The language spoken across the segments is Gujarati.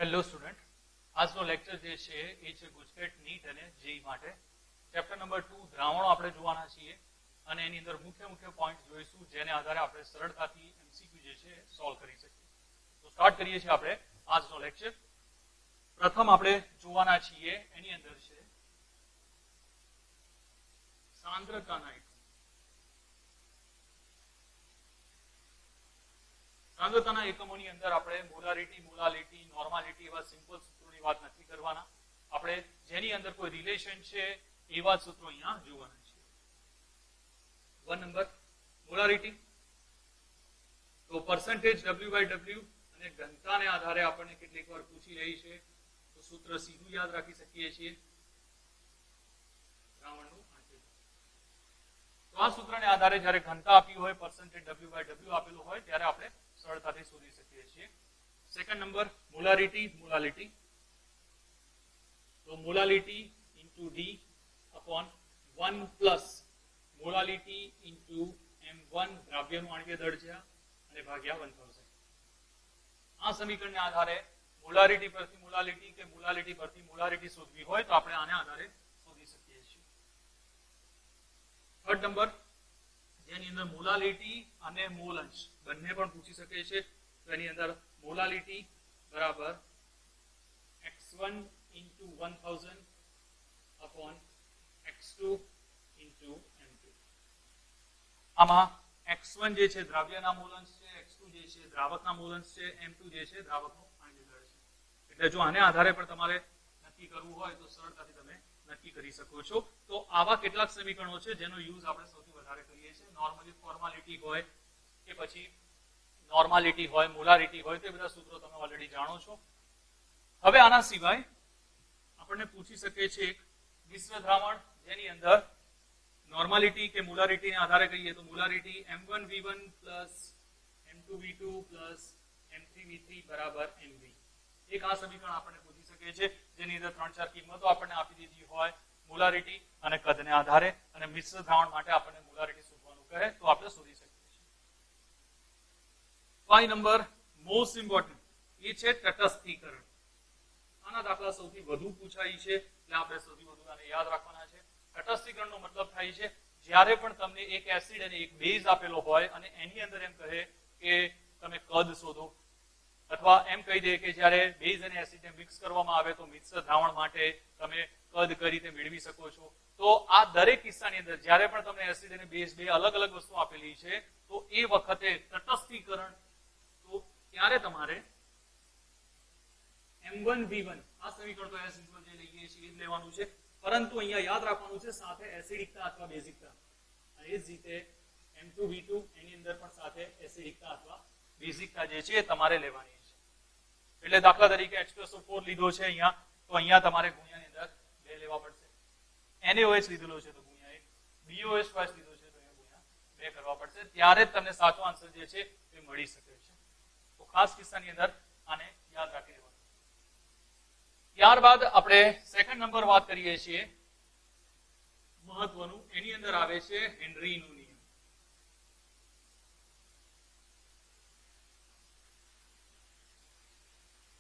હેલો સ્ટુડન્ટ, આજનો લેક્ચર જે છે એ છે ગુજકેટ નીટ અને જેઈ માટે ચેપ્ટર નંબર 2 દ્રાવણો આપણે જોવાના છીએ અને એની અંદર મુખ્ય પોઈન્ટ જોઈશું જેને આધારે આપણે સરળતાથી એમસીક્યુ જે છે સોલ્વ કરી શકીએ. તો સ્ટાર્ટ કરીએ છીએ આપણે આજનો લેક્ચર. પ્રથમ આપણે જોવાના છીએ એની અંદર છે સાંદ્રતાના એકમ. સાંદ્રતાના એકમોની અંદર આપણે મોલારિટી, મોલાલિટી, નોર્માલિટી એવા સિમ્પલ સૂત્રોની વાત નથી કરવાના. આપણે જેની અંદર કોઈ રિલેશન છે એવા સૂત્રો અહીંયા જોવાના છે. 1 નંબર મોલારિટી, તો પરસેન્ટેજ W/W અને ઘનતાને આધારે આપણને કેટલીક વાર પૂછી રહી છે તો સૂત્ર સીધું યાદ રાખી શકીએ છીએ, દ્રાવણનું આંતરિક. તો આ સૂત્રને આધારે જ્યારે ઘનતા આપી હોય, પરસેન્ટેજ W/W આપેલું હોય ત્યારે આપણે સરળતાથી શોધી શકીએ છીએ. Second number molarity, molality. તો molality into D upon 1 plus molality into M1 દ્રાવ્યનું આણ્વીય દળ છે અને ભાગ્યા 1000. આ સમીકરણને આધારે મોલારિટી પરથી મોલાલિટી કે મોલાલિટી પરથી મોલારિટી શોધવી હોય તો આપણે આને આધારે શોધી શકીએ છીએ. થર્ડ નંબર, જેની અંદર મોલાલિટી અને મોલ અંશ બંને પણ પૂછી શકે છે. તો એની અંદર મોલાલિટી બરાબર x1 into 1000 upon x2 into m2. આમાં x1 જે છે દ્રાવ્યના મોલ અંશ છે, x2 જે છે દ્રાવકના મોલ અંશ છે, m2 જે છે દ્રાવકનો આણ્વીય દળ છે. એટલે જો આને આધારે પણ તમારે નક્કી કરવું હોય તો સરળતાથી તમે નક્કી કરી શકો છો. તો આવા કેટલાક સમીકરણો છે જેનો યુઝ આપણે સૌથી વધારે કરીએ છીએ. નોર્મલી ફોર્માલિટી હોય કે પછી નોર્માલિટી હોય, મોલારિટી હોય, તે બધા સૂત્રો તમે ઓલરેડી જાણો છો. હવે આના સિવાય આપણને પૂછી શકે છે એક મિશ્ર દ્રાવણ જેની અંદર નોર્માલિટી કે મોલારિટીને આધારે કહીએ તો મોલારિટી M1V1 M2V2 M3V3 બરાબર MV. એક આ સમીકરણ આપણને પૂછી શકે છે જેની અંદર 3-4 કિંમતો આપણને આપી દીધી હોય મોલારિટી અને કદને આધારે, અને મિશ્ર દ્રાવણ માટે આપણને મોલારિટી શોધવાનું કહે તો આપણે શોધી શકીએ છીએ. 5 નંબર મોસ્ટ ઇમ્પોર્ટન્ટ, એ છે તટસ્થીકરણ. આના દાખલા સૌથી વધુ પૂછાય છે એટલે આપણે સૌથી વધુ આને યાદ રાખવાના છે. તટસ્થીકરણનો મતલબ થાય છે જ્યારે પણ તમને એક એસિડ અને એક બેઝ આપેલો હોય અને એની અંદર એમ કહે કે તમે કદ શોધો, અથવા એમ કહી દે કે જ્યારે બેઝ અને એસિડને મિક્સ કરવામાં આવે તો મિશ્ર દ્રાવણ માટે તમે કદ કઈ રીતે મેળવી શકો છો. તો આ દરેક કિસ્સાની અંદર જ્યારે પણ તમને એસિડ અને બેઝ બે અલગ અલગ વસ્તુ આપેલી છે તો એ વખતે તટસ્થીકરણ, તો ત્યારે તમારે M1V1 આ સમીકરણ તો એસ ઇક્વલ જે લઈએ છીએ એ જ લેવાનું છે, પરંતુ અહીંયા યાદ રાખવાનું છે સાથે એસિડિકતા અથવા બેઝિકતા. એ જ રીતે M2V2 એની અંદર પણ સાથે એસિડિકતા અથવા બેઝિકતા જે છે એ તમારે લેવાની છે. એટલે દાખલા તરીકે H2SO4 લીધો છે અહીંયા, તો અહીંયા તમારે ગુણ્યાની અંદર 2 લેવા પડશે. NaOH લીધેલો છે તો ગુણ્યા 1, BOH લીધો છે તો અહીંયા ગુણ્યા 2 કરવા પડશે. ત્યારે જ તમને સાચો આન્સર જે છે એ મળી શકે છે. તો ખાસ કિસ્સાની અંદર આને યાદ રાખી લેવાનું. ત્યારબાદ આપણે સેકન્ડ નંબર વાત કરીએ છીએ મહત્વનું, એની અંદર આવે છે હેનરીનો નિયમ.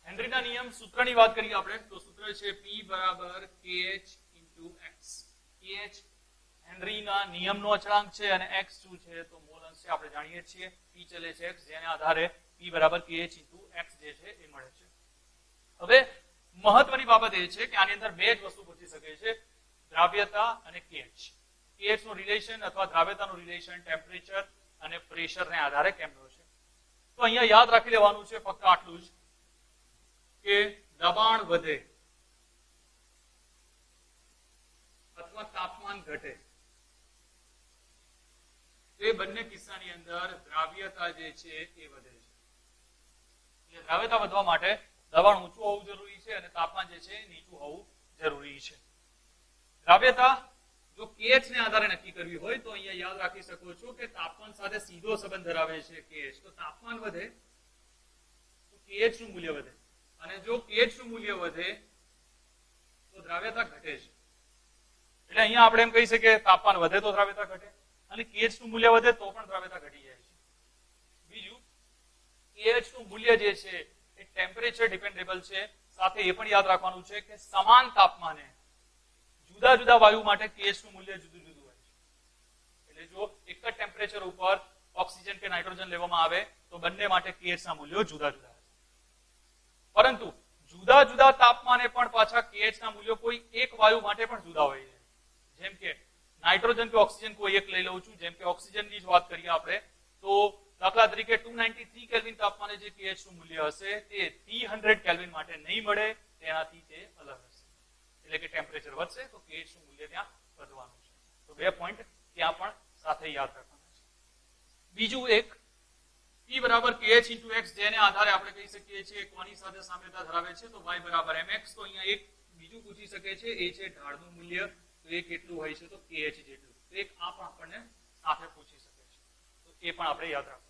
હેનરીના નિયમ સૂત્રની વાત કરીએ આપણે તો સૂત્ર છે P બરાબર KH into X. KH હેનરીના નિયમનો અચળાંક છે અને X શું છે તો મોલ અંશ છે. આપણે જાણીએ છીએ P ચલે છે X, જેને આધારે P બરાબર KH into X જે છે એ મળે છે. હવે મહત્વની બાબત એ છે કે આની અંદર બે જ વસ્તુ પૂછી શકે છે, દ્રાવ્યતા અને KH. KH નું રિલેશન અથવા દ્રાવ્યતાનું રિલેશન ટેમ્પરેચર અને પ્રેશરને આધારે કેમનો છે. તો અહીંયા યાદ રાખી લેવાનું છે ફક્ત આટલું જ કે દબાણ વધે અથવા તાપમાન ઘટે તે બંને કિસ્સાની અંદર દ્રાવ્યતા જે છે એ વધે છે. એટલે દ્રાવ્યતા વધવા માટે દબાણ ઊંચું હોવું જરૂરી છે અને તાપમાન જે છે નીચું હોવું જરૂરી છે. દ્રાવ્યતા જો KH ને આધારે નક્કી કરવી હોય તો અહીંયા યાદ રાખી શકો છો કે તાપમાન સાથે સીધો સંબંધ ધરાવે છે KH. તો તાપમાન વધે તો KH નું મૂલ્ય વધે, અને જો KH નું મૂલ્ય વધે તો દ્રાવ્યતા ઘટે છે. એટલે અહીંયા આપણે એમ કહી શકીએ તાપમાન વધે તો દ્રાવ્યતા ઘટે, અને KH નું મૂલ્ય વધે તો પણ દ્રાવ્યતા ઘટી જાય છે. બીજું KH નું મૂલ્ય જે છે એ ટેમ્પરેચર ડિપેન્ડેબલ છે. સાથે એ પણ યાદ રાખવાનું છે કે સમાન તાપમાને જુદા જુદા વાયુ માટે KH નું મૂલ્ય જુદું જુદું હોય છે. એટલે જો એક જ ટેમ્પરેચર ઉપર ઓક્સિજન કે નાઇટ્રોજન લેવામાં આવે તો બંને માટે KH ના મૂલ્યો જુદા જુદા હશે. પરંતુ જુદા જુદા તાપમાને પણ પાછા KH ના મૂલ્યો કોઈ એક વાયુ માટે પણ જુદા હોય છે. જેમ કે નાઇટ્રોજન કે ઓક્સિજન કોઈ એક લઈ લઉં છું. જેમ કે ઓક્સિજનની જ વાત કરીએ આપણે તો દાખલા તરીકે 293 કેલ્વિન તાપમાને જે KH નું મૂલ્ય હશે તે 300 કેલ્વિન માટે નહીં મળે, તેનાથી તે અલગ હશે. એટલે કે ટેમ્પરેચર વધશે તો KH નું મૂલ્ય ત્યાં વધવાનું છે. તો 2 પોઈન્ટ ત્યાં પણ સાથે યાદ રાખવાના છે. બીજું એક P બરાબર KH into X જેને આધારે આપણે કહી શકીએ છીએ કોની સાથે સામ્યતા ધરાવે છે તો Y બરાબર mx. તો અહીંયા એક બીજું પૂછી શકે છે એ છે ઢાળનું મૂલ્ય. તો એ કેટલું હોય છે તો KH જેટલું. તો એક આ પણ આપણને સાથે પૂછી શકે છે. તો એ પણ આપણે યાદ રાખવાનું છે.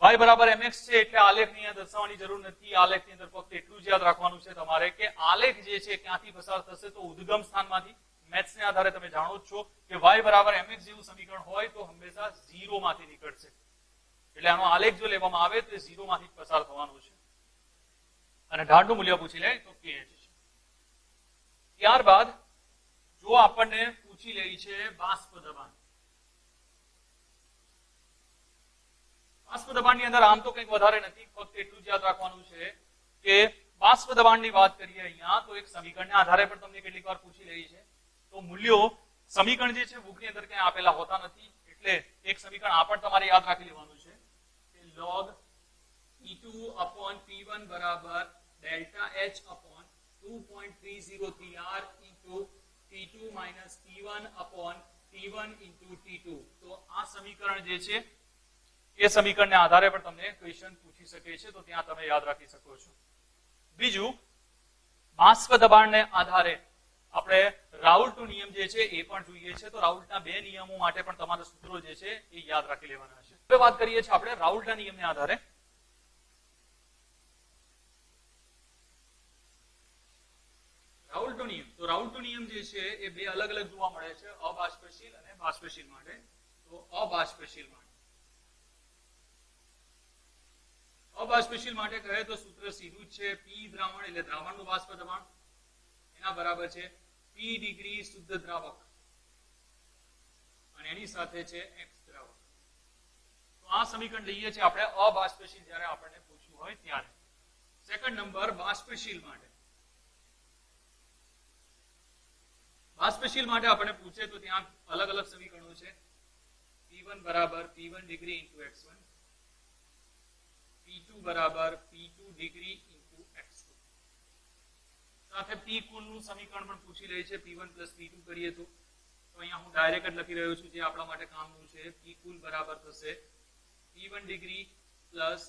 Y બરાબર mx છે એટલે આલેખની અહીંયા દર્શાવવાની જરૂર નથી. આલેખની અંદર ફક્ત એટલું જ યાદ રાખવાનું છે તમારે કે આલેખ જે છે ક્યાંથી પસાર થશે તો ઉદ્ગમ સ્થાનમાંથી. મેથ્સને આધારે તમે જાણો જ છો કે Y બરાબર mx જેવું સમીકરણ હોય તો હંમેશા 0 માંથી નીકળશે. એટલે આનો આલેખ જો લેવામાં આવે તો 0 માંથી પસાર થવાનું છે. અને ઢાળનું મૂલ્ય પૂછી લે તો KH છે. ત્યારબાદ જો આપણને પૂછી લે છે બાષ્પ દબાણ. બાષ્પ દબાણની અંદર આમ તો કંઈક વધારે નથી, ફક્ત એટલું જ યાદ રાખવાનું છે કે બાષ્પ દબાણની વાત કરીએ અહીંયા તો એક સમીકરણના આધારે પણ તમને કેટલીક વાર પૂછી લે છે. તો મૂલ્યો સમીકરણ જે છે બુકની અંદર ક્યાંય આપેલા હોતા નથી. એટલે એક સમીકરણ આ પણ તમારે યાદ રાખી લેવાનું છે કે log E2 upon P1 બરાબર delta H upon 2.303R into T2 minus P1 upon T1 into T2. તો આ સમીકરણ જે છે એ સમીકરણને આધારે પણ તમને ક્વેશ્ચન પૂછી શકે છે. તો ત્યાં તમે યાદ રાખી શકો છો. બીજું બાષ્પ દબાણને આધારે આપણે રાઉલ્ટનો નિયમ જે છે એ પણ જોઈએ છે. તો રાઉલ્ટના 2 નિયમો માટે પણ તમારા સૂત્રો જે છે એ યાદ રાખી લેવાના છે. હવે વાત કરીએ છીએ આપણે રાઉલ્ટના નિયમને આધારે. રાઉલ્ટનો નિયમ. તો રાઉલ્ટનો નિયમ જે છે એ 2 અલગ અલગ જોવા મળે છે, અબાષ્પશીલ અને બાષ્પશીલ માટે. તો અબાષ્પશીલ માટે કહે તો સૂત્ર સીધું જ છે. P દ્રાવણ એટલે દ્રાવણનું બાષ્પ દબાણ એના બરાબર છે P ડિગ્રી શુદ્ધ દ્રાવક અને એની સાથે છે X દ્રાવક. તો આ સમીકરણ લઈએ છીએ આપણે અબાષ્પશીલ જ્યારે આપણને પૂછ્યું હોય ત્યારે. સેકન્ડ નંબર બાષ્પશીલ માટે. બાષ્પશીલ માટે આપણને પૂછે તો ત્યાં અલગ અલગ સમીકરણો છે. P1 બરાબર P1 degree into X1, P2 બરાબર P2 ડિગ્રી into X2. સાથે P કુલનું સમીકરણ પણ પૂછી લે છે. P1 plus P2 કરીએ તો અહીંયા હું ડાયરેક્ટ જ લખી રહ્યો છું જે આપણા માટે કામનું છે. P કુલ બરાબર થશે P1 degree plus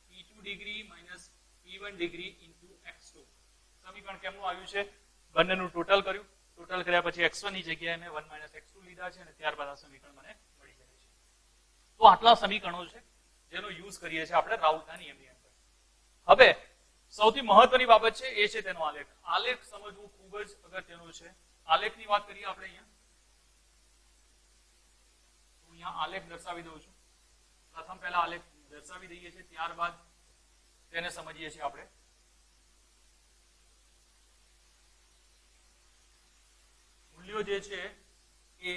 P2 degree minus P1 degree into X2. સમીકરણ કેમનું આવ્યું છે? બંનેનું ટોટલ કર્યું. ટોટલ કર્યા પછી X1 ની જગ્યાએ મેં 1 minus X2 લીધા છે અને ત્યારબાદ આ સમીકરણ મને મળી જાય છે. તો આટલા સમીકરણો છે જેનો યુઝ કરીએ છીએ આપણે રાઉલ્ટના નિયમની અંદર. હવે સૌથી મહત્વની બાબત છે એ છે તેનો આલેખ. આલેખ સમજવું ખૂબ જ અગત્યનું છે. આલેખની વાત કરીએ આપણે અહીંયા આલેખ દર્શાવી દઉં છું. પ્રથમ પહેલા આલેખ દર્શાવી દઈએ છીએ, ત્યારબાદ તેને સમજીએ છીએ આપણે. મૂલ્યો જે છે એ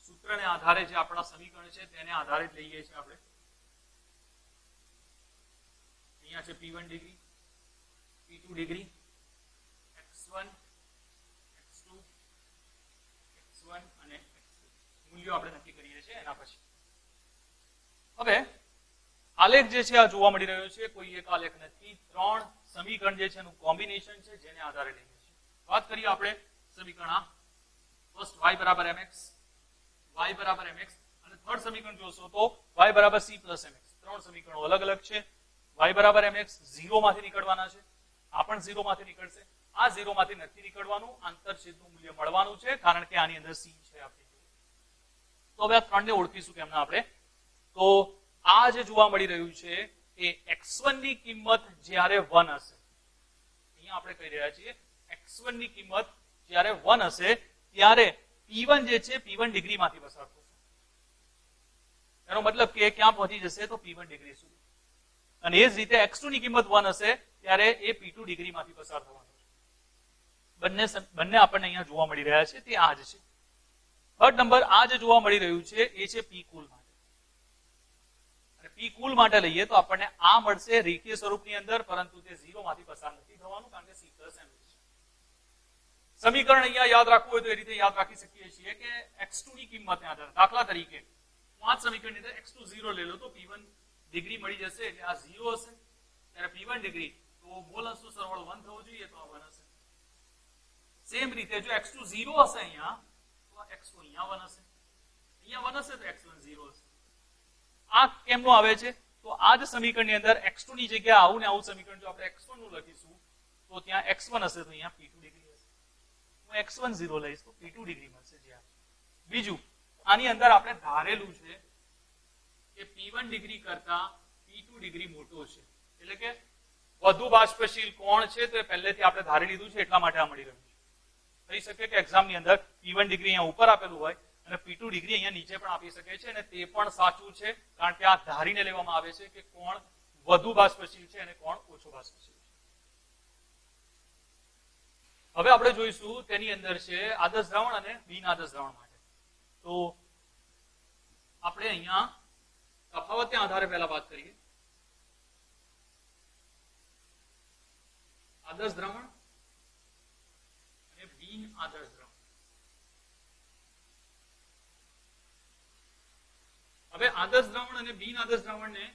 સૂત્રને આધારે જે આપણા સમીકરણ છે તેને આધારે જ લઈએ છીએ આપણે. અહીંયા છે P1 degree, P2 degree, X1, X2, X1 અને X2 મૂલ્યો આપણે નક્કી કરીએ છીએ એના પછી. હવે આલેખ જે છે આ જોવા મળી રહ્યો છે, કોઈ એક આલેખ નથી, 3 સમીકરણ જે છે એનું કોમ્બિનેશન છે જેને આધારે લઈએ છીએ. વાત કરીએ આપણે સમીકરણ ફર્સ્ટ y બરાબર mx, y બરાબર mx અને થર્ડ સમીકરણ જોશો તો y બરાબર c plus mx. 3 સમીકરણો અલગ અલગ છે. y બરાબર mx 0 માંથી નીકળવાના છે. આ પણ 0 માંથી નીકળશે. આ 0 માંથી નથી નીકળવાનું. આંતરછેદનું મૂલ્ય મળવાનું છે કારણ કે આની અંદર c છે આપણી જોડે. તો હવે આ 3 ને ઓળખીશું કેમના આપણે? તો આ જે જોવા મળી રહ્યું છે એ x1 ની કિંમત જ્યારે 1 હશે. અહીંયા આપણે કહી રહ્યા છીએ x1 ની કિંમત જ્યારે 1 હશે ત્યારે P1 જે છે P1 ડિગ્રી માંથી પસાર થશે. એનો મતલબ કે ક્યાં પહોંચી જશે તો P1 ડિગ્રી સુધી. અને એ જ રીતે x2 ની કિંમત 1 હશે ત્યારે એ P2 ડિગ્રી માંથી પસાર થવાનું છે. બંને આપણને અહીંયા જોવા મળી રહ્યા છે તે આ જ છે. થર્ડ નંબર આ જે જોવા મળી રહ્યું છે એ છે P કુલ માટે. અને P કુલ માટે લઈએ તો આપણને આ મળશે રેખીય સ્વરૂપની અંદર, પરંતુ તે 0 માંથી પસાર નથી થવાનું કારણ કે C પ્લસ M છે. સમીકરણ અહીંયા યાદ રાખવું હોય તો એ રીતે યાદ રાખી શકીએ છીએ કે x2 ની કિંમતને આધારે, દાખલા તરીકે 5 સમીકરણની અંદર x2 0 લઈ લો તો P1 ડિગ્રી મળી જશે, એટલે આ 0 હશે. ત્યારે P1 ડિગ્રી તો મોલ અંશનો સરવાળો 1 થવો જોઈએ, તો આ 1 હશે. સેમ રીતે જો x2 0 હશે અહીંયા તો આ x2 અહીંયા 1 હશે, અહીંયા 1 હશે તો x1 0 હશે. આ કેમનું આવે છે? તો આ જ સમીકરણની અંદર x2 ની જગ્યાએ આવું ને આવું સમીકરણ જો આપણે x1 નું લખીશું તો ત્યાં x1 હશે તો અહીંયા P2 ડિગ્રી હશે. હું x1 0 લઈશ તો P2 ડિગ્રી મળશે. જ્યાં બીજું આની અંદર આપણે ધારેલું છે કે P1 ડિગ્રી કરતા P2 ડિગ્રી મોટો છે, એટલે કે વધુ બાષ્પશીલ કોણ છે તો એ પહેલેથી આપણે ધારી લીધું છે, એટલા માટે આ મળી રહ્યું છે. થઈ શકે કે એક્ઝામની અંદર P1 ડિગ્રી અહીંયા ઉપર આપેલું હોય અને P2 ડિગ્રી અહીંયા નીચે પણ આપી શકે છે, અને તે પણ સાચું છે કારણ કે આ ધારીને લેવામાં આવે છે કે કોણ વધુ બાષ્પશીલ છે અને કોણ ઓછો બાષ્પશીલ છે. હવે આપણે જોઈશું તેની અંદર છે આદર્શ દ્રાવણ અને બિન આદર્શ દ્રાવણ માટે. તો આપણે અહીંયા તફાવતના આધારે પહેલા વાત કરીએ. આદર્શ દ્રાવણ અને બિન આદર્શ દ્રાવણ. હવે આદર્શ દ્રાવણ અને બિન આદર્શ દ્રાવણને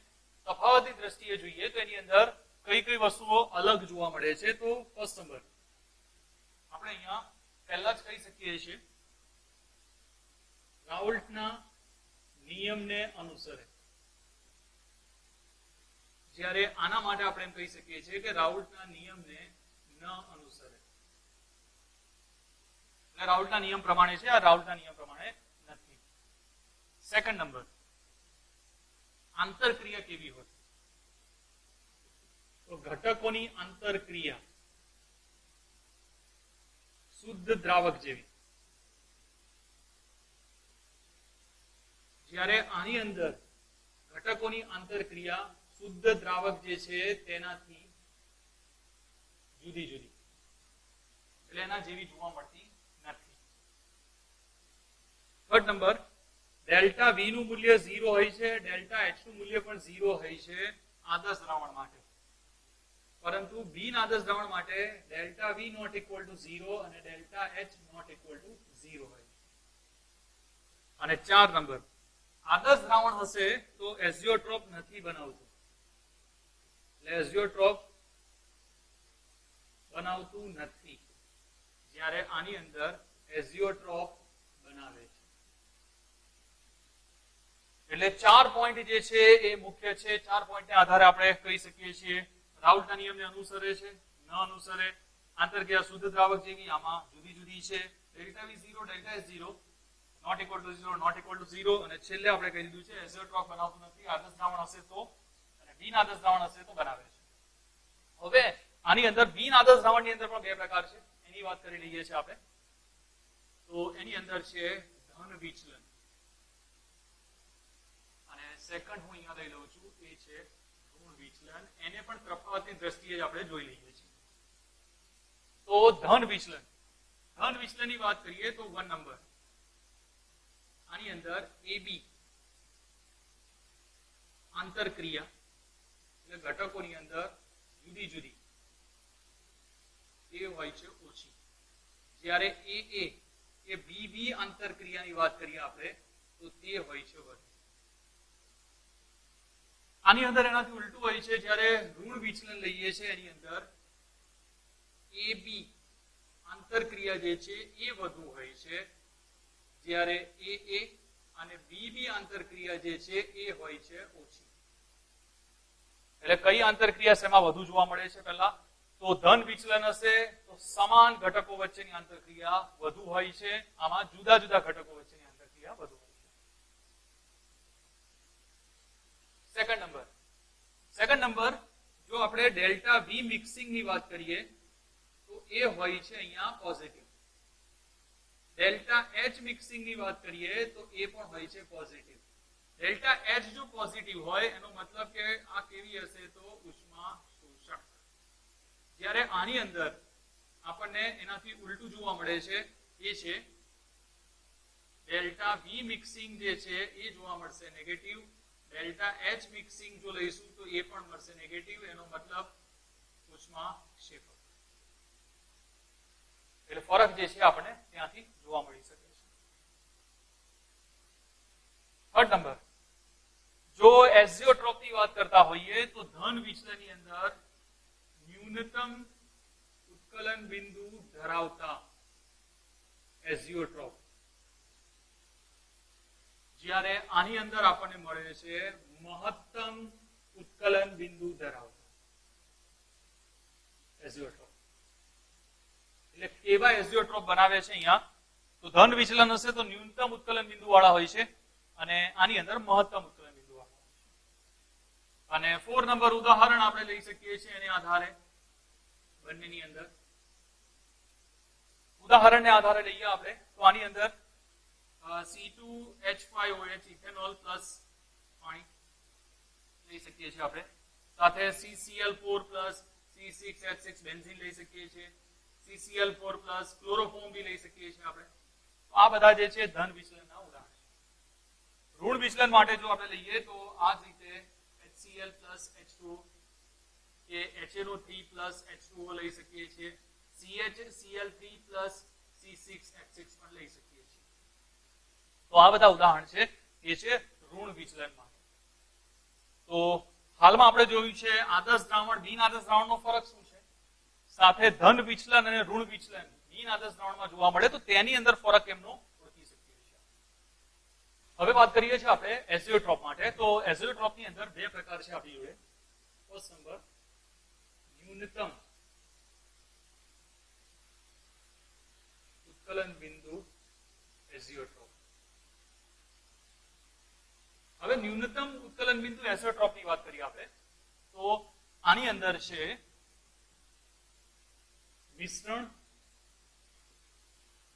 તફાવતની દ્રષ્ટિએ જોઈએ તો એની અંદર કઈ કઈ વસ્તુઓ અલગ જોવા મળે છે. તો ફર્સ્ટ નંબર આપણે અહીંયા પહેલા જ કહી શકીએ છીએ રાઉલ્ટના નિયમને અનુસરે. જ્યારે આના માટે આપણે એમ કહી શકીએ છીએ કે રાઉલ્ટના નિયમને ન અનુસરે. એટલે રાઉલ્ટના નિયમ પ્રમાણે છે, આ રાઉલ્ટના નિયમ પ્રમાણે નથી. સેકન્ડ નંબર આંતરક્રિયા કેવી હોય? તો ઘટકોની આંતરક્રિયા શુદ્ધ દ્રાવક જેવી. જ્યારે આની અંદર ઘટકોની આંતરક્રિયા શુદ્ધ દ્રાવક જે છે તેનાથી જુદી જુદી, એટલે એના જેવી જોવા મળતી નથી. થર્ડ નંબર ડેલ્ટા V નું મૂલ્ય 0 હોય છે, ડેલ્ટા H નું મૂલ્ય પણ 0 હોય છે આદર્શ દ્રાવણ માટે, પરંતુ બિન આદર્શ દ્રાવણ માટે delta V not equal to 0 અને delta H not equal to 0 હોય. અને 4 નંબર આદર્શ દ્રાવણ હશે તો એઝિયોટ્રોપ નથી બનાવતું, એટલે એઝિયોટ્રોપ બનાવતું નથી, જ્યારે આની અંદર એઝિયોટ્રોપ બનાવે છે. એટલે 4 પોઈન્ટ જે છે એ મુખ્ય છે. 4 પોઈન્ટને આધારે આપણે કહી શકીએ છીએ રાઉલ્ટના નિયમને અનુસરે છે, ન અનુસરે, આંતરક્રિયા શુદ્ધ દ્રાવક જેવી, આમાં જુદી જુદી છે, delta V 0, delta S 0, not equal to 0, not equal to 0, અને છેલ્લે આપણે કહી દીધું છે એઝિયોટ્રોપ બનાવતું નથી. આદર્શ દ્રાવણ હશે તો અને બિન આદર્શ દ્રાવણ હશે તો બનાવે છે. હવે આની અંદર બિન આદર્શ દ્રાવણની અંદર પણ બે પ્રકાર છે, એની વાત કરી લઈએ છીએ આપણે. તો એની અંદર છે ધન વિચલન, અને સેકન્ડ હું અહીંયા લઈ લઉં છું એ છે ઋણ વિચલન. એને પણ તફાવતની દ્રષ્ટિએ જ આપણે જોઈ લઈએ છીએ. તો ધન વિચલન, ધન વિચલનની વાત કરીએ તો 1 નંબર આની અંદર AB આંતરક્રિયા એટલે ઘટકોની અંદર જુદી જુદી એ હોય છે ઓછી, જ્યારે AA એ BB આંતરક્રિયાની વાત કરીએ આપણે તો તે હોય છે વધુ. આની અંદર એનાથી ઉલટું હોય છે, જ્યારે ઋણ વિચલન લઈએ છીએ એની અંદર AB આંતરક્રિયા જે છે એ વધુ હોય છે, જ્યારે AA અને BB આંતરક્રિયા જે છે એ હોય છે ઓછી. એટલે કઈ આંતરક્રિયા શેમાં વધુ જોવા મળે છે? પહેલા તો ધન વિચલન હશે તો સમાન ઘટકો વચ્ચેની આંતરક્રિયા વધુ હોય છે, આમાં જુદા જુદા ઘટકો વચ્ચેની આંતરક્રિયા વધુ હોય છે. સેકન્ડ નંબર જો આપણે ડેલ્ટા V મિક્સિંગ ની વાત કરીએ તો એ હોય છે અહીંયા પોઝિટિવ. ડેલ્ટા H મિક્સિંગ ની વાત કરીએ તો એ પણ હોય છે પોઝિટિવ. ડેલ્ટા એચ જો પોઝિટિવ હોય એનો મતલબ કે આ કેવી હશે તો ઉષ્મા શોષક. જ્યારે આની અંદર આપણને એનાથી ઉલટું જોવા મળે છે એ છે ડેલ્ટા વી મિક્સિંગ જે છે એ જોવા મળશે નેગેટિવ. ડેલ્ટા એચ મિક્સિંગ જો લઈશું તો એ પણ મળશે નેગેટિવ. એનો મતલબ ઉષ્મા ક્ષેપક. એટલે ફરક જે છે આપણે ત્યાંથી જોવા મળી શકે છે. થર્ડ નંબર, જો એઝિયોટ્રોપ ની વાત કરતા હોઈએ તો ધન વિચલનની અંદર ન્યૂનતમ ઉત્કલન બિંદુ ધરાવતા એઝિયોટ્રોપ, જ્યારે આની અંદર આપણને મળે છે મહત્તમ ઉત્કલન બિંદુ ધરાવતા એઝિયોટ્રોપ. એટલે કેવા એઝિયોટ્રોપ બનાવે છે અહીંયા તો ધન વિચલન હશે તો ન્યૂનતમ ઉત્કલન બિંદુ વાળા હોય છે અને આની અંદર મહત્તમ ઉત્કલન બિંદુ વાળા હોય છે. અને 4 નંબર ઉદાહરણ આપણે લઈ શકીએ છીએ એના આધારે બંનેની અંદર. ઉદાહરણને આધારે લઈએ આપણે તો આની અંદર C2H5OH ઇથેનોલ પ્લસ પાણી લઈ શકીએ છીએ આપણે. સાથે CCl4 પ્લસ C6H6 બેન્ઝીન લઈ શકીએ છીએ. CCl4 પ્લસ ક્લોરોફોર્મ બી લઈ શકીએ છીએ આપણે. આ બધા જે છે ધન વિચલનના ઉદાહરણ છે. ઋણ વિચલન માટે જો આપણે લઈએ તો આ જ રીતે HCl પ્લસ H2O કે HNO3 પ્લસ H2O લઈ શકીએ છીએ. CHCl3 પ્લસ C6H6 પણ લઈ શકીએ છીએ. તો આ બધા ઉદાહરણ છે એ છે ઋણ વિચલન માટે. તો હાલમાં આપણે જોયું છે આદર્શ દ્રાવણ બિન આદર્શ દ્રાવણનો ફરક શું છે, સાથે ધન વિચલન અને ઋણ વિચલન બિન આદર્શ દ્રાવણમાં જોવા મળે તો તેની અંદર ફરક એમનો ઓળખી શકીએ છીએ. હવે વાત કરીએ છીએ આપણે એઝિયોટ્રોપ માટે. તો એઝિયોટ્રોપની અંદર બે પ્રકાર છે આપણી જોડે. ફર્સ્ટ નંબર ન્યૂનતમ ઉત્કલન બિંદુ એઝિયોટ્રોપ. હવે ન્યૂનતમ ઉત્કલન બિંદુ એઝિયોટ્રોપ ની વાત કરીએ આપણે તો આની અંદર છે મિશ્રણ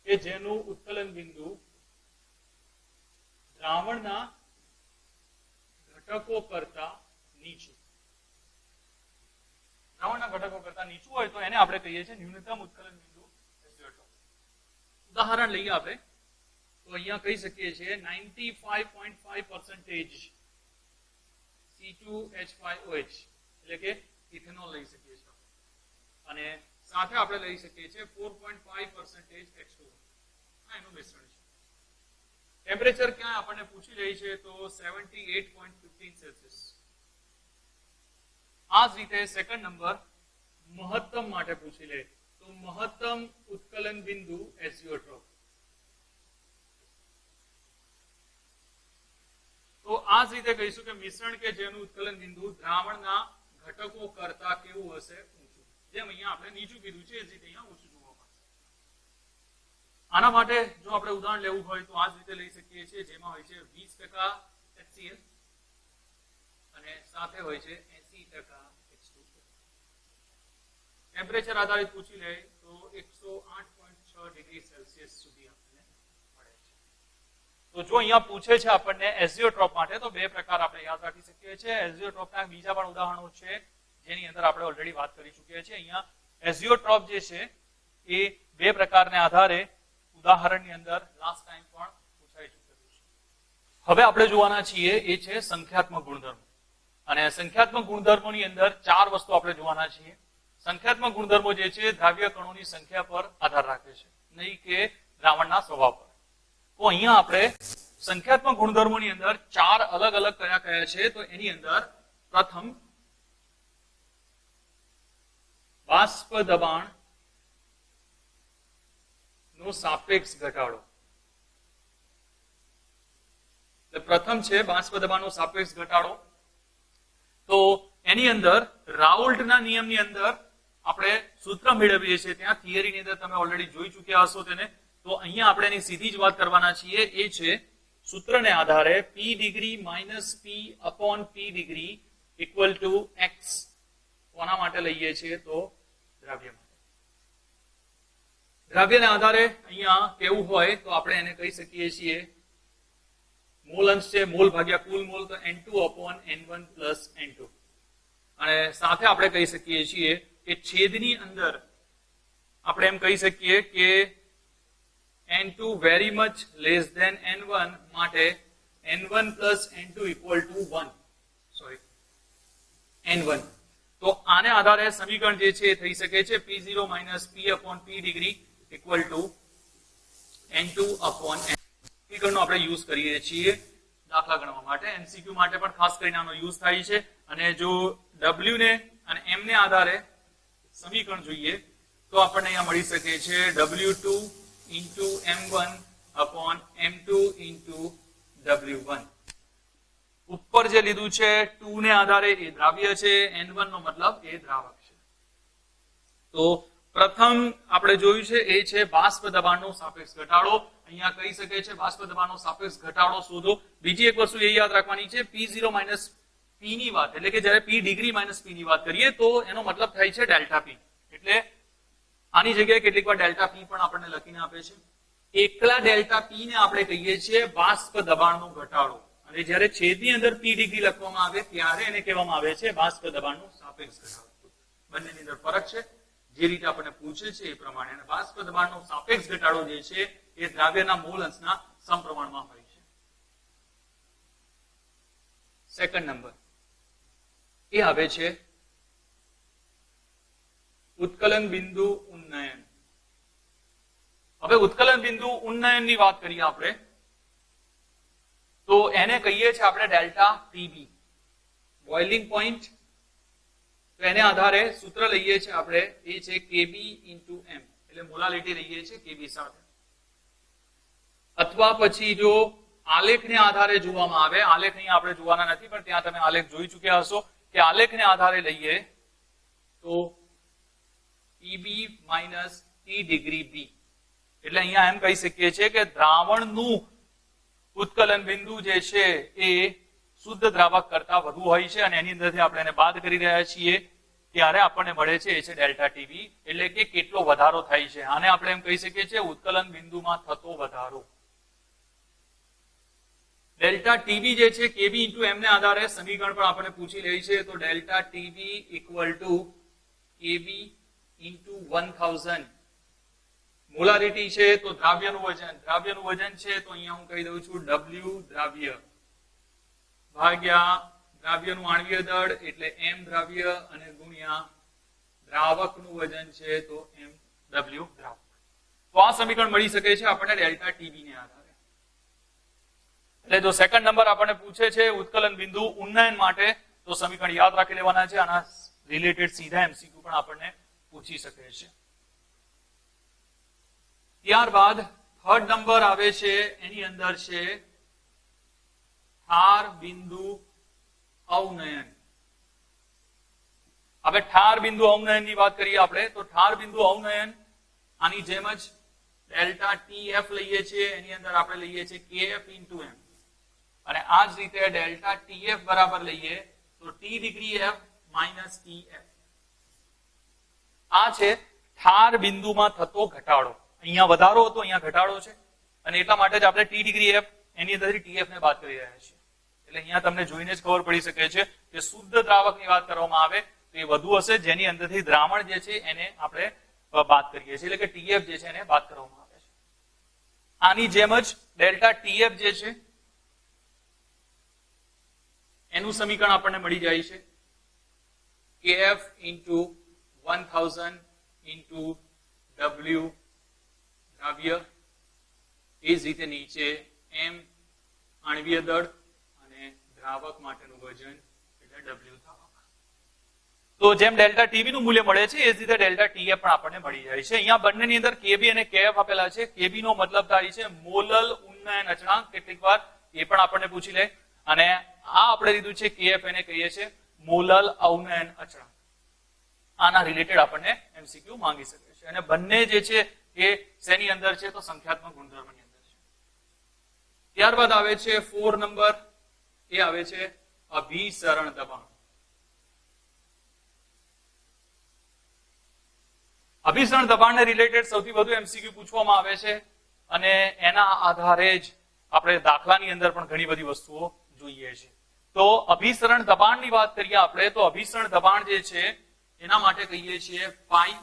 કે જેનું ઉત્કલન બિંદુ દ્રાવણના ઘટકો કરતા નીચું. દ્રાવણના ઘટકો કરતા નીચું હોય તો એને આપણે કહીએ છીએ ન્યૂનતમ ઉત્કલન બિંદુ એઝિયોટ્રોપ. ઉદાહરણ લઈએ આપણે તો અહીંયા કહી શકીએ છીએ 95.5% C2H5OH એટલે કે ઇથેનોલ લઈ શકીએ છીએ અને સાથે આપણે લઈ શકીએ છીએ 4.5% H2O. આ એનું મિશ્રણ છે. ટેમ્પરેચર ક્યાં આપણને પૂછી રહી છે તો 78.15 સેલ્સિયસ. આ જ રીતે સેકન્ડ નંબર મહત્તમ માટે પૂછી લે તો મહત્તમ ઉત્કલન બિંદુ એઝિયોટ્રોપ. તો આ જ રીતે કહીશું કે મિશ્રણ કે જેનું ઉત્કલન બિંદુ દ્રાવણના ઘટકો કરતા કેવું હશે ઊંચું. જેમ અહીંયા આપણે નીચું કીધું છે એ જ રીતે અહીંયા ઊંચું જોવા મળશે. આના માટે જો આપણે ઉદાહરણ લેવું હોય તો આ જ રીતે લઈ શકીએ છીએ જેમાં હોય છે 20% HCl અને સાથે હોય છે 80% H2O. ટેમ્પરેચર આધારિત પૂછી લે તો 108.6 ડિગ્રી સેલ્સિયસ સુધી આપણને મળે છે. તો જો અહીંયા પૂછે છે આપણને એઝિયોટ્રોપ માટે તો બે પ્રકાર આપણે યાદ રાખી શકીએ છીએ. એઝિયોટ્રોપના બીજા પણ ઉદાહરણો છે જેની અંદર આપણે ઓલરેડી વાત કરી ચૂક્યા છીએ. અહીંયા એઝિયોટ્રોપ જે છે એ બે પ્રકારને આધારે ઉદાહરણની અંદર લાસ્ટ ટાઈમ પણ પૂછાઈ ચૂકેલું છે. હવે આપણે જોવાના છીએ એ છે સંખ્યાત્મક ગુણધર્મો. અને સંખ્યાત્મક ગુણધર્મોની અંદર ચાર વસ્તુ આપણે જોવાના છીએ. સંખ્યાત્મક ગુણધર્મો જે છે દ્રાવ્ય કણોની સંખ્યા પર આધાર રાખે છે, નહીં કે દ્રાવણના સ્વભાવ પર. તો અહીંયા આપણે સંખ્યાત્મક ગુણધર્મોની અંદર ચાર અલગ અલગ કયા કયા છે તો એની અંદર પ્રથમ બાષ્પ દબાણ નો સાપેક્ષ ઘટાડો. પ્રથમ છે બાષ્પ દબાણનો સાપેક્ષ ઘટાડો. તો એની અંદર રાઉલ્ટના નિયમની અંદર આપણે સૂત્ર મેળવીએ છીએ. ત્યાં થિયરીની અંદર તમે ઓલરેડી જોઈ ચૂક્યા હશો તેને. તો અહીંયા આપણે એની સીધી જ વાત કરવાના છીએ. એ છે સૂત્રને આધારે P degree minus P upon P degree equal to X. કોના માટે લઈએ છીએ તો દ્રવ્ય માટે. દ્રવ્યના આધારે અહીંયા કેવું હોય તો આપણે એને કહી શકીએ છીએ મોલ અંશ છે મોલ ભાગ્યા કુલ મોલ તો N2/N1 + N2 અને સાથે આપણે કહી શકીએ છીએ કે છેદની અંદર આપણે એમ કહી શકીએ કે N2 very much less than N1 માટે N1 + N2 = 1 સોરી N1 તો આને આધારે સમીકરણ જે છે એ થઈ શકે છે P0 - P/P ડિગ્રી = N2/N સમીકરણનો આપણે યુઝ કરીએ છીએ દાખલા ગણવા માટે MCQ માટે પણ ખાસ કરીને આનો યુઝ થાય છે અને જો W ને અને M ને આધારે સમીકરણ જોઈએ તો આપણને અહીંયા મળી શકે છે W2 × M1/M2 × W1 ઉપર જે લીધું છે 2 ને આધારે એ દ્રાવ્ય છે N1 નો મતલબ એ દ્રાવક છે તો પ્રથમ આપણે જોયું છે એ છે બાષ્પ દબાણનો સાપેક્ષ ઘટાડો અહીંયા કહી શકે છે બાષ્પ દબાણનો સાપેક્ષ ઘટાડો શોધો બીજી એક વસ્તુ એ યાદ રાખવાની છે P0 - P ની વાત એટલે કે જ્યારે P ડિગ્રી - P ની વાત કરીએ તો એનો મતલબ થાય છે ડેલ્ટા P એટલે આની જગ્યાએ કેટલીક વાર ડેલ્ટા P પણ આપણને લખીને આપે છે એકલા ડેલ્ટા P ને આપણે કહીએ છીએ બાષ્પ દબાણનો ઘટાડો અને જ્યારે છેદની અંદર P ડિગ્રી લખવામાં આવે ત્યારે એને કહેવામાં આવે છે બાષ્પ દબાણનો સાપેક્ષ ઘટાડો બંનેની અંદર ફરક છે જે રીતે આપણને પૂછે છે એ પ્રમાણે અને બાષ્પ દબાણનો સાપેક્ષ ઘટાડો જે છે એ દ્રાવ્યના મોલ અંશના સમપ્રમાણમાં હોય છે સેકન્ડ નંબર એ આવે છે ઉત્કલન બિંદુ ઉન્નયન હવે ઉત્કલન બિંદુ ઉન્નયનની વાત કરીએ આપણે તો એને કહીએ છીએ આપણે ડેલ્ટા ટીબી બોઇલિંગ પોઈન્ટ તો એને આધારે સૂત્ર લઈએ છીએ આપણે એ છે KB × M એટલે મોલાલિટી લઈએ છીએ KB સાથે અથવા પછી જો આલેખને આધારે જોવામાં આવે આલેખ અહીંયા આપણે જોવાના નથી પણ ત્યાં તમે આલેખ જોઈ ચૂક્યા હશો કે આલેખને આધારે લઈએ તો EB - T ડિગ્રી B એટલે અહીંયા એમ કહી શકીએ છીએ કે દ્રાવણનું ઉત્કલન બિંદુ જે છે એ શુદ્ધ દ્રાવક કરતા વધુ હોય છે અને એની અંદરથી આપણે એને બાદ કરી રહ્યા છીએ ત્યારે આપણને મળે છે એ છે ડેલ્ટા ટીબી એટલે કે કેટલો વધારો થાય છે આને આપણે એમ કહી શકીએ છીએ ઉત્કલન બિંદુમાં થતો વધારો ડેલ્ટા ટીબી જે છે KB × M ને આધારે સમીકરણ પણ આપણે પૂછી રહી છે તો ડેલ્ટા ટીબી = KB × 1000 મોલારિટી છે તો દ્રાવ્યનું વજન છે તો અહીંયા હું કહી દઉં છું W દ્રાવ્ય ભાગ્યા દ્રાવ્યનું આણ્વીય દળ એટલે M દ્રાવ્ય અને ગુણ્યા દ્રાવકનું વજન છે તો MW દ્રાવક તો આ સમીકરણ મળી શકે છે આપણને ડેલ્ટા ટીબી ને આધારે એટલે જો સેકન્ડ નંબર આપણને પૂછે છે ઉત્કલન બિંદુ ઉન્નયન માટે તો સમીકરણ યાદ રાખી લેવાના છે આના રિલેટેડ સીધા MCQ પણ આપણને પૂછી શકે છે ત્યારબાદ થર્ડ નંબર આવે છે એની અંદર છે ઠાર બિંદુ અવનયન હવે ઠાર બિંદુ અવનયન ની વાત કરીએ આપણે તો ઠાર બિંદુ અવનયન આની જેમ જ ડેલ્ટા TF લઈએ છીએ એની અંદર આપણે લઈએ છીએ KF × M અને આ જ રીતે ડેલ્ટા TF બરાબર લઈએ તો T ડિગ્રી F - TF આ છે ઠાર બિંદુમાં થતો ઘટાડો અહીંયા વધારો હતો અહીંયા ઘટાડો છે અને એટલા માટે જ આપણે T ડિગ્રી F એની અંદરથી TF ને બાદ કરી રહ્યા છીએ એટલે અહીંયા તમને જોઈને જ ખબર પડી શકે છે કે શુદ્ધ દ્રાવકની વાત કરવામાં આવે તો એ વધુ હશે જેની અંદરથી દ્રાવણ જે છે એને આપણે બાદ કરીએ છીએ એટલે કે TF જે છે એને બાદ કરવામાં આવે છે આની જેમ જ ડેલ્ટા TF જે છે એનું સમીકરણ આપણને મળી જાય છે KF × 1000 × W દ્રાવ્ય એ જ રીતે નીચે M આણ્વીય દળ અને દ્રાવક માટેનું વજન એટલે W દ્રાવક તો જેમ ડેલ્ટા ટીબી નું મૂલ્ય મળે છે એ જ રીતે ડેલ્ટા TF પણ આપણને મળી જાય છે અહીંયા બંનેની અંદર KB અને KF આપેલા છે KB નો મતલબ થાય છે મોલલ ઉન્નયન અચળાંક કેટલીક વાર એ પણ આપણને પૂછી લે અને આ આપણે લીધું છે KF એને કહીએ છીએ મોલલ અવનયન અચળાંક આના રિલેટેડ આપણને MCQ માંગી શકે છે અને બંને જે છે એ શેની અંદર છે તો સંખ્યાત્મક ગુણધર્મની અંદર છે ત્યારબાદ આવે છે 4 નંબર એ આવે છે અભિસરણ દબાણ અભિસરણ દબાણને રિલેટેડ સૌથી વધુ MCQ પૂછવામાં આવે છે અને એના આધારે જ આપણે દાખલાની અંદર પણ ઘણી બધી વસ્તુઓ જોઈએ છે. તો અભિસરણ દબાણની વાત કરીએ આપણે, તો અભિસરણ દબાણ જે છે એના માટે કહીએ છીએ પાઈ.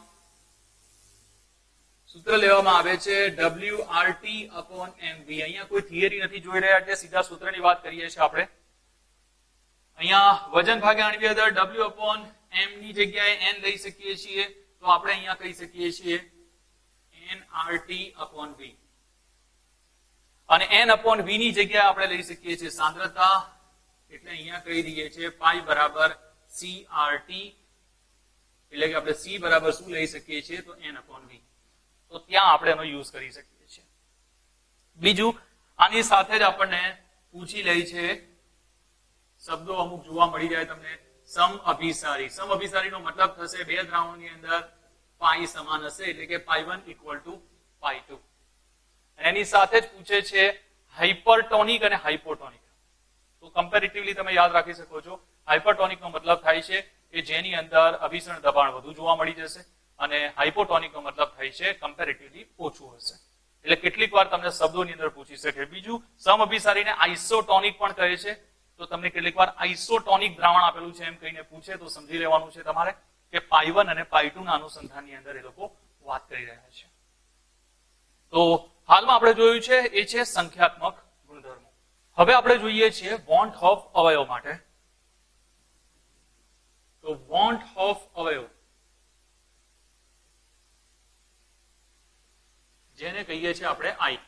સૂત્ર લેવામાં આવે છે WRT/MV. અહીંયા કોઈ થિયરી નથી જોઈ રહ્યા એટલે સીધા સૂત્રની વાત કરીએ છીએ આપણે. અહીંયા વજન ભાગ્યા અણુની અંદર W/M ની જગ્યાએ n લઈ શકીએ છીએ, તો આપણે અહીંયા કહી શકીએ છીએ nRT/V. અને n/V ની જગ્યાએ આપણે લઈ શકીએ છીએ સાંદ્રતા, એટલે અહીંયા કહી દઈએ છીએ પાઈ બરાબર CRT, એટલે કે આપણે C બરાબર શું લઈ શકીએ છીએ તો n/V. તો ત્યાં આપણે એનો યુઝ કરી શકીએ છીએ. બીજું, આની સાથે જ આપણને પૂછી લે છે શબ્દો અમુક જોવા મળી જાય તમને. સમઅભિસારી. સમઅભિસારીનો મતલબ થશે બે દ્રાવણોની અંદર પાઈ સમાન હશે, એટલે કે પાઈ1 = પાઈ2. એની સાથે જ પૂછે છે હાઇપરટોનિક અને હાઇપોટોનિક. તો કમ્પેરેટિવલી તમે યાદ રાખી શકો છો. હાઇપરટોનિક નો મતલબ થાય છે કે જેની અંદર અભિસરણ દબાણ વધુ જોવા મળી જશે, અને હાઇપોટોનિક નો મતલબ થાય છે કમ્પેરેટિવલી ઓછું હશે. એટલે કેટલીક વાર તમને શબ્દોની અંદર પૂછી શકે. બીજું, સમઅભિસારીને આઇસોટોનિક પણ કહે છે. તો તમને કેટલીક વાર આઇસોટોનિક દ્રાવણ આપેલું છે એમ કહીને પૂછે તો સમજી લેવાનું છે તમારે કે પાઈ1 અને પાઈ2 ના અનુસંધાનની અંદર એ લોકો વાત કરી રહ્યા છે. તો હાલમાં આપણે જોયું છે એ છે સંખ્યાત્મક ગુણધર્મો. હવે આપણે જોઈએ છીએ વોન્ટ ઓફ અવયવ માટે. તો વોન્ટ ઓફ અવયવ જેને કહીએ છીએ આપણે આઈ.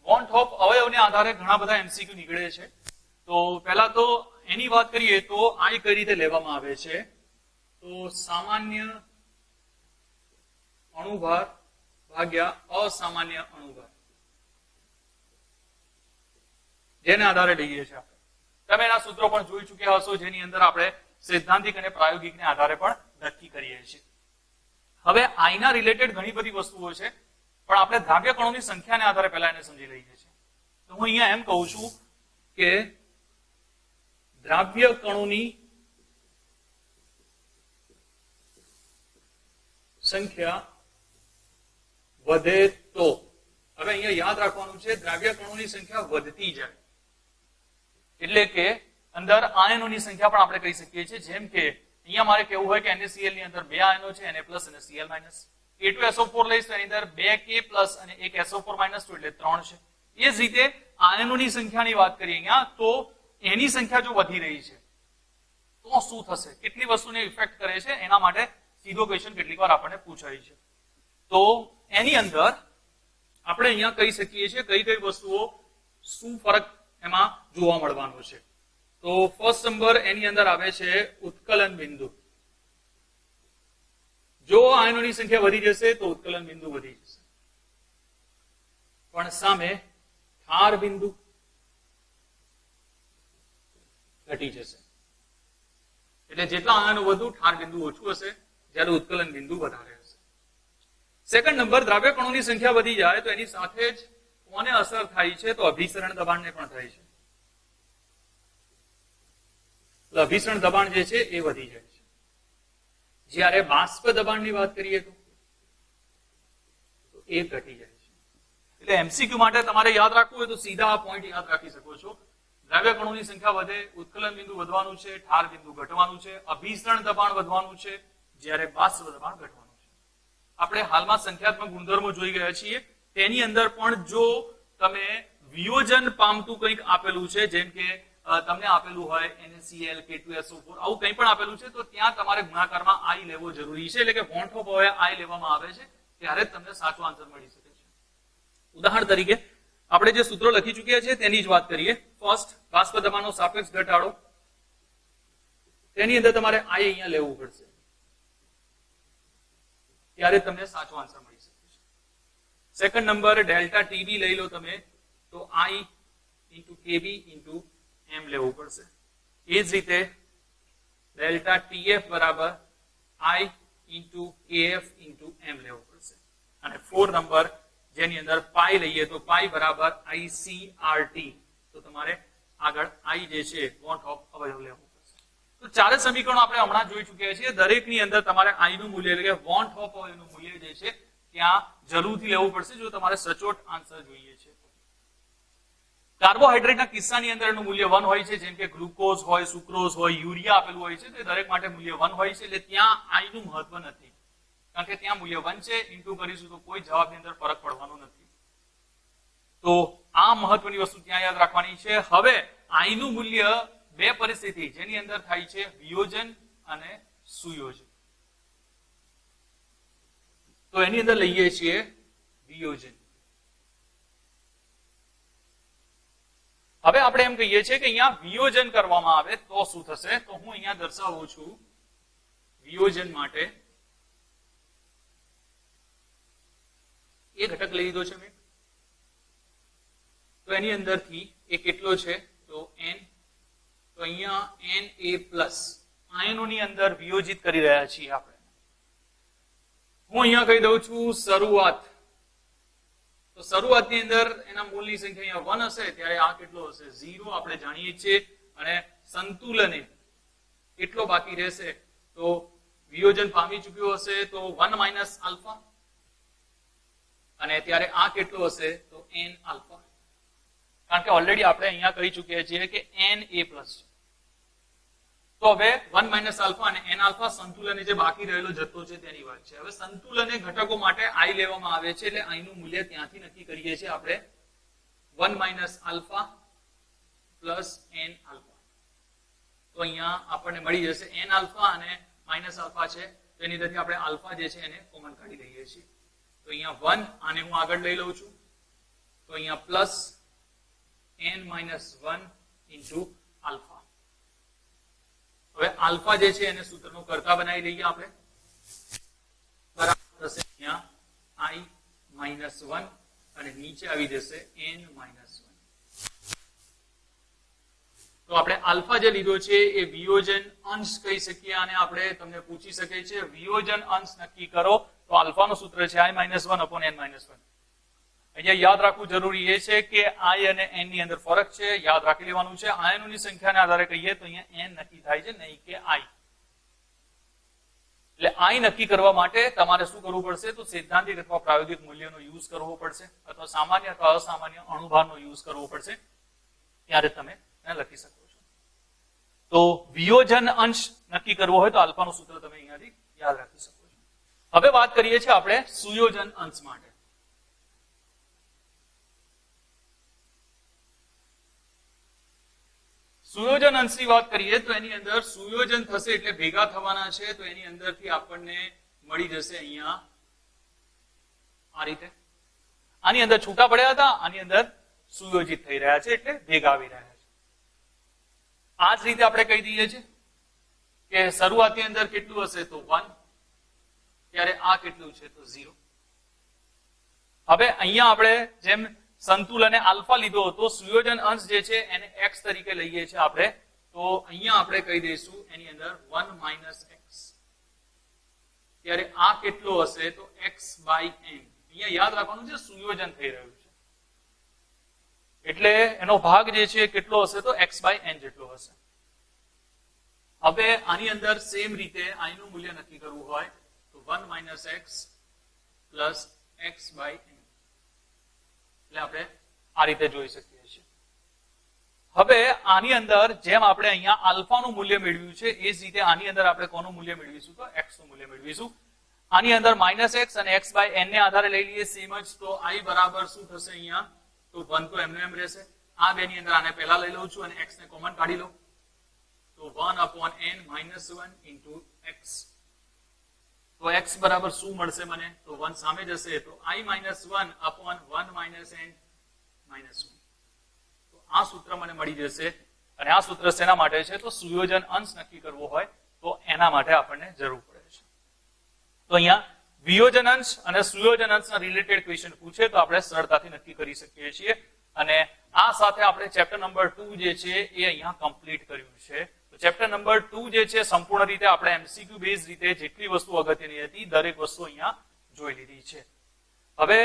વોન્ટ ઓફ અવયવને આધારે ઘણા બધા MCQ નીકળે છે. તો પહેલા તો એની વાત કરીએ તો આઈ કઈ રીતે લેવામાં આવે છે, તો સામાન્ય અણુભાર ભાગ્યા અસામાન્ય અણુભાર, જેને આધારે લઈએ છીએ આપણે. તમે એના સૂત્રો પણ જોઈ ચૂક્યા હશો, જેની અંદર આપણે સૈદ્ધાંતિક અને પ્રાયોગિકને આધારે પણ નક્કી કરીએ છીએ. હવે આઈના રિલેટેડ ઘણી બધી વસ્તુઓ છે, પણ આપણે દ્રાવ્ય કણોની સંખ્યાને આધારે પહેલા એને સમજી લઈએ છીએ. તો હું અહીંયા એમ કહું છું કે દ્રાવ્ય કણોની સંખ્યા વધે તો, હવે અહીંયા યાદ રાખવાનું છે દ્રાવ્ય કણોની સંખ્યા વધતી જાય એટલે કે અંદર આયનોની સંખ્યા પણ આપણે કહી શકીએ છીએ. જેમ કે અહીંયા મારે કેવું હોય કે NaCl ની અંદર 2 આયનો છે, Na+ અને Cl-. K2SO4 લઈશ તો એની અંદર 2K+ અને 1 SO4- તો એટલે 3 છે. એ જ રીતે આયનોની સંખ્યાની વાત કરીએ અહીંયા, તો એની સંખ્યા જો વધી રહી છે તો શું થશે, કેટલી વસ્તુને ઇફેક્ટ કરે છે, એના માટે સીધો ક્વેશ્ચન કેટલીક વાર આપણને પૂછાય છે. તો એની અંદર આપણે અહીંયા કહી શકીએ છીએ કઈ કઈ વસ્તુઓ શું ફરક એમાં જોવા મળવાનો છે. તો ફર્સ્ટ નંબર એની અંદર આવે છે ઉત્કલન બિંદુ. જો આયનોની સંખ્યા વધી જશે તો ઉત્કલન બિંદુ વધી જશે, પણ સામે ઠાર બિંદુ ઘટી જશે. એટલે જેટલા આયનો વધુ, ઠાર બિંદુ ઓછું હશે, જ્યારે ઉત્કલન બિંદુ વધારે હશે. સેકન્ડ નંબર, દ્રાવ્ય કણોની સંખ્યા વધી જાય તો એની સાથે જ કોને અસર થાય છે, તો અભિસરણ દબાણને પણ થાય છે. અભિસરણ દબાણ જે છે એ વધી જાય છે. જ્યારે બાષ્પ દબાણની વાત કરીએ તો એ ઘટી જાય છે. એટલે MCQ માટે તમારે યાદ રાખવું હોય તો સીધા આ પોઈન્ટ યાદ રાખી શકો છો. દ્રાવ્ય કણોની સંખ્યા વધે, ઉત્કલન બિંદુ વધવાનું છે, ઠાર બિંદુ ઘટવાનું છે, અભિસરણ દબાણ વધવાનું છે, જ્યારે બાષ્પ દબાણ ઘટવાનું છે. આપણે હાલમાં સંખ્યાત્મક ગુણધર્મો જોઈ ગયા છીએ. તેની અંદર પણ જો તમે વિયોજન પામતું કંઈક આપેલું છે, જેમ કે તમને આપેલું હોય NaCl, K2SO4, આવું કંઈ પણ આપેલું છે, તો ત્યાં તમારે ગુણાકારમાં I લેવો જરૂરી છે. એટલે કે વોન્ટ ઓફ અવયવ I લેવામાં આવે છે, ત્યારે જ તમને સાચો આન્સર મળી શકે છે. ઉદાહરણ તરીકે આપણે જે સૂત્રો લખી ચૂક્યા છે તેની જ વાત કરીએ. ફર્સ્ટ, બાષ્પ દબાણનો સાપેક્ષ ઘટાડો, તેની અંદર તમારે I અહીંયા લેવું પડશે, ત્યારે તમને સાચો આન્સર મળી શકે છે. સેકન્ડ નંબર, ડેલ્ટા TB લઈ લો તમે, તો I × KB × M લેવું પડશે. એ જ રીતે ડેલ્ટા TF બરાબર I × KF × M લેવું પડશે. અને 4 નંબર, જેની અંદર પાઈ લઈએ તો પાઈ બરાબર ICRT, તો તમારે આગળ I જે છે વોન્ટ ઓફ અવયવ લેવું પડશે. તો ચારે સમીકરણો આપણે હમણાં જોઈ ચૂક્યા છીએ. દરેકની અંદર તમારે I નું મૂલ્ય એટલે કે વોન્ટ ઓફ અવયવનું મૂલ્ય જે છે ત્યાં જરૂરથી લેવું પડશે જો તમારે સચોટ આન્સર જોઈએ છે. કાર્બોહાઈડ્રેટના કિસ્સાની અંદર એનું મૂલ્ય 1 હોય છે, જેમ કે ગ્લુકોઝ હોય, સુક્રોઝ હોય, યુરિયા આપેલું હોય છે, તો દરેક માટે મૂલ્ય 1 હોય છે. એટલે ત્યાં આઈ નું મહત્વ નથી, કારણ કે ત્યાં મૂલ્ય 1 છે. ઇન્ટુ કરીશું તો કોઈ જવાબની અંદર ફરક પડવાનો નથી. તો આ મહત્વની વસ્તુ ત્યાં યાદ રાખવાની છે. હવે આઈ નું મૂલ્ય બે પરિસ્થિતિ જેની અંદર થાય છે, વિયોજન અને સુયોજન. તો એની અંદર લઈએ છીએ વિયોજન. હવે આપણે એમ કહીએ છીએ કે અહીંયા વિયોજન કરવામાં આવે તો શું થશે, તો હું અહીંયા દર્શાવું છું વિયોજન માટે એ ઘટક લઈ લીધો છે મેં. તો એની અંદરથી એ કેટલો છે, તો n. તો અહીંયા Na+ આયનોની અંદર વિયોજિત કરી રહ્યા છીએ આપણે. હું અહીંયા કહી દઉં છું શરૂઆત. તો શરૂઆતની અંદર એના મૂળની સંખ્યા અહીંયા 1 હશે, ત્યારે આ કેટલો હશે, 0 આપણે જાણીએ છીએ. અને સંતુલને કેટલો બાકી રહેશે, તો વિયોજન પામી ચૂક્યો હશે તો 1 - આલ્ફા, અને ત્યારે આ કેટલો હશે, તો n આલ્ફા. કારણ કે ઓલરેડી આપણે અહીંયા કહી ચૂક્યા છીએ કે Na+. તો હવે 1 - આલ્ફા અને n આલ્ફા સંતુલન જે બાકી રહેલો જથ્થો છે તેની વાત છે. હવે સંતુલન ઘટકો માટે i લેવામાં આવે છે, એટલે i નું મૂલ્ય ત્યાંથી નક્કી કરીએ છીએ આપણે 1 - આલ્ફા પ્લસ n આલ્ફા. તો અહીંયા આપણને મળી જશે n આલ્ફા અને માઇનસ આલ્ફા છે, તો એની અંદરથી આપણે આલ્ફા જે છે એને કોમન કાઢી લઈએ છીએ. તો અહીંયા 1 આને હું આગળ લઈ લઉં છું, તો અહીંયા પ્લસ n - 1 ઇન્ટુ આલ્ફા. હવે આલ્ફા જે છે એને સૂત્રનો કર્તા બનાવી લઈએ આપણે. બરાબર થશે અહીંયા i - 1 અને નીચે આવી જશે n - 1. તો આપણે આલ્ફા જે લીધો છે એ વિયોજન અંશ કહી શકીએ, અને આપણે તમને પૂછી શકે છે વિયોજન અંશ નક્કી કરો, તો આલ્ફાનું સૂત્ર છે i - 1/n - 1. અહીંયા યાદ રાખવું જરૂરી એ છે કે i અને n ની અંદર ફરક છે, યાદ રાખી લેવાનું છે. આયનોની સંખ્યાને આધારે કહીએ તો અહીંયા n નક્કી થાય છે, નહીં કે i. એટલે i નક્કી કરવા માટે તમારે શું કરવું પડશે, તો સૈદ્ધાંતિક અથવા પ્રાયોગિક મૂલ્યનો યુઝ કરવો પડશે, અથવા સામાન્ય અથવા અસામાન્ય અણુભારનો યુઝ કરવો પડશે, ત્યારે તમે એને લખી શકો છો. તો વિયોજન અંશ નક્કી કરવો હોય તો આલ્ફાનું સૂત્ર તમે અહીંયાથી યાદ રાખી શકો છો. હવે વાત કરીએ છીએ આપણે સુયોજન અંશ માટે. સુયોજન અંશની વાત કરીએ તો એની અંદર સુયોજન થશે એટલે ભેગા થવાના છે, તો એની અંદરથી આપણને મળી જશે અહીંયા આ રીતે. આની અંદર છૂટા પડ્યા હતા, આની અંદર સુયોજિત થઈ રહ્યા છે એટલે ભેગા આવી રહ્યા છે. આ જ રીતે આપણે કહી દઈએ છીએ કે શરૂઆતની અંદર કેટલું હશે, તો 1, ત્યારે આ કેટલું છે, તો 0. હવે અહીંયા આપણે જેમ સંતુલને આલ્ફા લીધો હતો, સુયોજન અંશ જે છે એને x તરીકે લઈએ છીએ આપણે, તો અહીંયા આપણે કહી દઈશું એની અંદર 1 - x. ત્યારે આ કેટલો હશે, તો x/n. અહીંયા યાદ રાખવાનું છે સુયોજન થઈ રહ્યું છે, એટલે એનો ભાગ જે છે કેટલો હશે, તો x/n જેટલો હશે. હવે આની અંદર સેમ રીતે i નું મૂલ્ય નક્કી કરવું હોય તો 1 - x પ્લસ x/n. એટલે આપણે આ રીતે જોઈ શકીએ છીએ. હવે આની અંદર જેમ આપણે અહીંયા આલ્ફાનું મૂલ્ય મેળવ્યું છે, એ જ રીતે આની અંદર આપણે કોનું મૂલ્ય મેળવીશું, તો x નું મૂલ્ય મેળવીશું. આની અંદર -x અને x/n ને આધારે લઈ લઈએ સેમ જ, તો i બરાબર શું થશે અહીંયા, તો 1 તો એમને એમ રહેશે. આ બે ની અંદર આને પહેલા લઈ લઉં છું અને x ને કોમન કાઢી લઉં, તો 1/n - 1 ઇન્ટુ x. તો x બરાબર શું મળશે મને, તો 1 સામે જશે, તો i - 1/1 - n - 1. તો આ સૂત્ર મને મળી જશે. અને આ સૂત્ર શેના માટે છે, તો સુયોજન અંશ નક્કી કરવો હોય તો એના માટે આપણને જરૂર પડે છે. તો અહીંયા વિયોજન અંશ અને સુયોજન અંશના રિલેટેડ ક્વેશ્ચન પૂછે તો આપણે સરળતાથી નક્કી કરી શકીએ છીએ. અને આ સાથે આપણે ચેપ્ટર નંબર 2 જે છે એ અહીંયા કમ્પ્લીટ કર્યું છે. ચેપ્ટર નંબર 2 જે છે સંપૂર્ણ રીતે આપણે એમસીક્યુ બેઝ રીતે જેટલી વસ્તુ અગત્યની હતી દરેક વસ્તુ અહીંયા જોઈ લીધી છે. હવે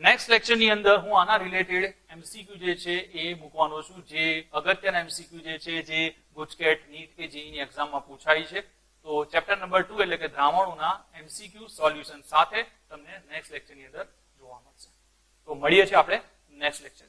નેક્સ્ટ લેક્ચરની અંદર હું આના રિલેટેડ એમસીક્યુ જે છે એ મૂકવાનો છું, જે અગત્યના એમસીક્યુ જે છે જે ગુજકેટ, નીટ કે જેઈની એક્ઝામમાં પૂછાય છે. તો ચેપ્ટર નંબર 2 એટલે કે દ્રાવણોના એમસીક્યુ સોલ્યુશન સાથે તમને નેક્સ્ટ લેક્ચરની અંદર જોવા મળશે. તો મળીએ છીએ આપણે નેક્સ્ટ લેક્ચર.